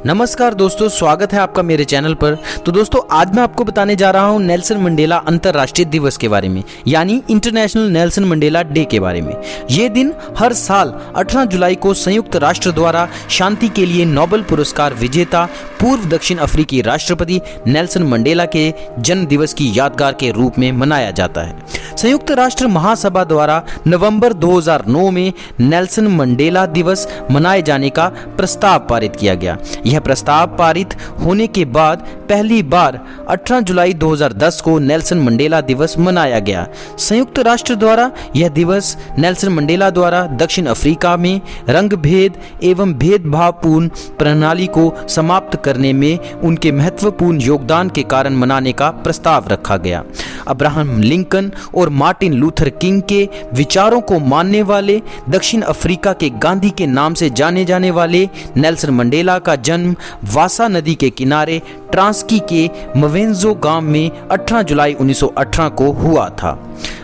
नमस्कार दोस्तों, स्वागत है आपका मेरे चैनल पर। तो दोस्तों, आज मैं आपको बताने जा रहा हूं नेल्सन मंडेला अंतर्राष्ट्रीय दिवस के बारे में, यानी इंटरनेशनल नेल्सन मंडेला डे के बारे में। ये दिन हर साल 18 जुलाई को संयुक्त राष्ट्र द्वारा शांति के लिए नोबेल पुरस्कार विजेता पूर्व दक्षिण अफ्रीकी राष्ट्रपति नेल्सन मंडेला के जन्म दिवस की यादगार के रूप में मनाया जाता है। संयुक्त राष्ट्र महासभा द्वारा नवंबर 2009 में नेल्सन मंडेला दिवस मनाए जाने का प्रस्ताव पारित किया गया। यह प्रस्ताव पारित होने के बाद पहली बार 18 जुलाई 2010 को नेल्सन मंडेला दिवस मनाया गया। संयुक्त राष्ट्र द्वारा यह दिवस नेल्सन मंडेला द्वारा दक्षिण अफ्रीका में रंग भेद एवं भेदभावपूर्ण प्रणाली को समाप्त करने में उनके महत्वपूर्ण योगदान के कारण मनाने का प्रस्ताव रखा गया। अब्राहम लिंकन और मार्टिन लूथर किंग के विचारों को मानने वाले, दक्षिण अफ्रीका के गांधी के नाम से जाने जाने वाले नेल्सन मंडेला का जन्म वासा नदी के किनारे ट्रांस्की के मवेंजो गांव में 18 जुलाई 1918 को हुआ था।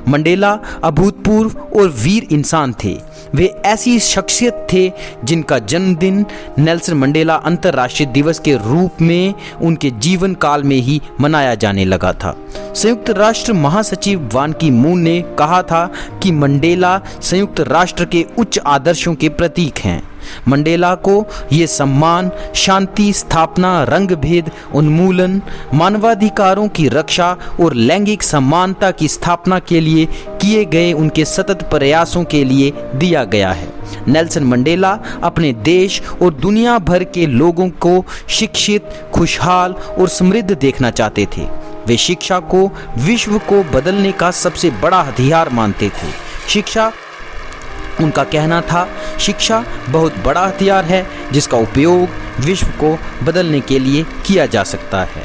मंडेला अभूतपूर्व और वीर इंसान थे। वे ऐसी शख्सियत थे जिनका जन्मदिन नेल्सन मंडेला अंतर्राष्ट्रीय दिवस के रूप में उनके जीवन काल में ही मनाया जाने लगा था। संयुक्त राष्ट्र महासचिव बान की मून ने कहा था कि मंडेला संयुक्त राष्ट्र के उच्च आदर्शों के प्रतीक हैं। मंडेला को ये सम्मान शांति स्थापना, रंग भेद उन्मूलन, मानवाधिकारों की रक्षा और लैंगिक समानता की स्थापना के लिए किए गए उनके सतत प्रयासों के लिए दिया गया है। नेल्सन मंडेला अपने देश और दुनिया भर के लोगों को शिक्षित, खुशहाल और समृद्ध देखना चाहते थे। वे शिक्षा को विश्व को बदलने का सबसे बड़ा हथियार मानते थे। शिक्षा, उनका कहना था, शिक्षा बहुत बड़ा हथियार है जिसका उपयोग विश्व को बदलने के लिए किया जा सकता है।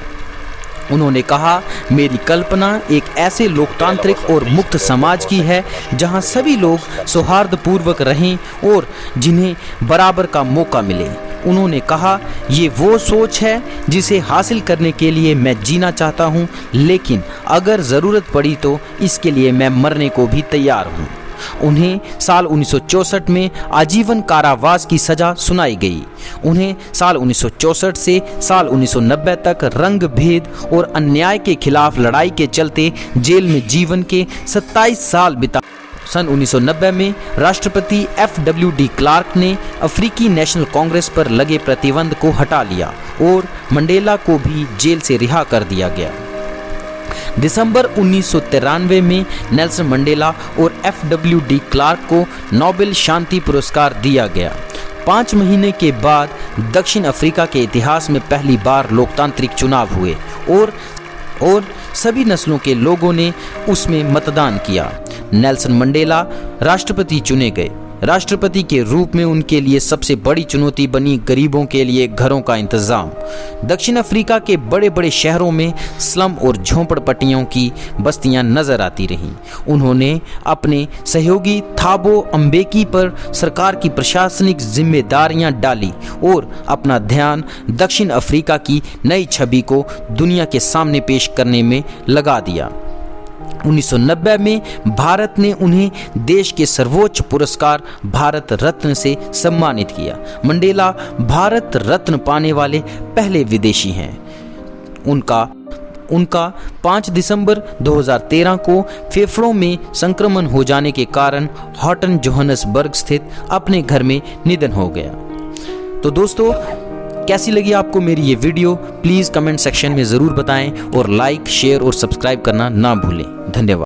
उन्होंने कहा, मेरी कल्पना एक ऐसे लोकतांत्रिक और मुक्त समाज की है जहां सभी लोग सौहार्दपूर्वक रहें और जिन्हें बराबर का मौका मिले। उन्होंने कहा, ये वो सोच है जिसे हासिल करने के लिए मैं जीना चाहता हूँ, लेकिन अगर ज़रूरत पड़ी तो इसके लिए मैं मरने को भी तैयार हूँ। उन्हें साल 1964 में आजीवन कारावास की सजा सुनाई गई। उन्हें साल 1964 से साल 1990 तक रंग भेद और अन्याय के खिलाफ लड़ाई के चलते जेल में जीवन के 27 साल बिता। सन 1990 में राष्ट्रपति FW de क्लार्क ने अफ्रीकी नेशनल कांग्रेस पर लगे प्रतिबंध को हटा लिया और मंडेला को भी जेल से रिहा कर दिया गया। दिसंबर 1993 में नेल्सन मंडेला और FW de क्लार्क को नोबेल शांति पुरस्कार दिया गया। 5 महीने के बाद दक्षिण अफ्रीका के इतिहास में पहली बार लोकतांत्रिक चुनाव हुए और सभी नस्लों के लोगों ने उसमें मतदान किया। नेल्सन मंडेला राष्ट्रपति चुने गए। राष्ट्रपति के रूप में उनके लिए सबसे बड़ी चुनौती बनी गरीबों के लिए घरों का इंतजाम। दक्षिण अफ्रीका के बड़े बड़े शहरों में स्लम और झोंपड़पट्टियों की बस्तियां नजर आती रहीं। उन्होंने अपने सहयोगी थाबो अम्बेकी पर सरकार की प्रशासनिक जिम्मेदारियां डाली और अपना ध्यान दक्षिण अफ्रीका की नई छवि को दुनिया के सामने पेश करने में लगा दिया। 1990 में भारत ने उन्हें देश के सर्वोच्च पुरस्कार भारत रत्न से सम्मानित किया। मंडेला भारत रत्न पाने वाले पहले विदेशी हैं। उनका 5 दिसंबर 2013 को फेफड़ों में संक्रमण हो जाने के कारण हॉटन जोहान्सबर्ग स्थित अपने घर में निधन हो गया। तो दोस्तों, कैसी लगी आपको मेरी ये वीडियो? प्लीज़ कमेंट सेक्शन में ज़रूर बताएं और लाइक, शेयर और सब्सक्राइब करना ना भूलें। धन्यवाद।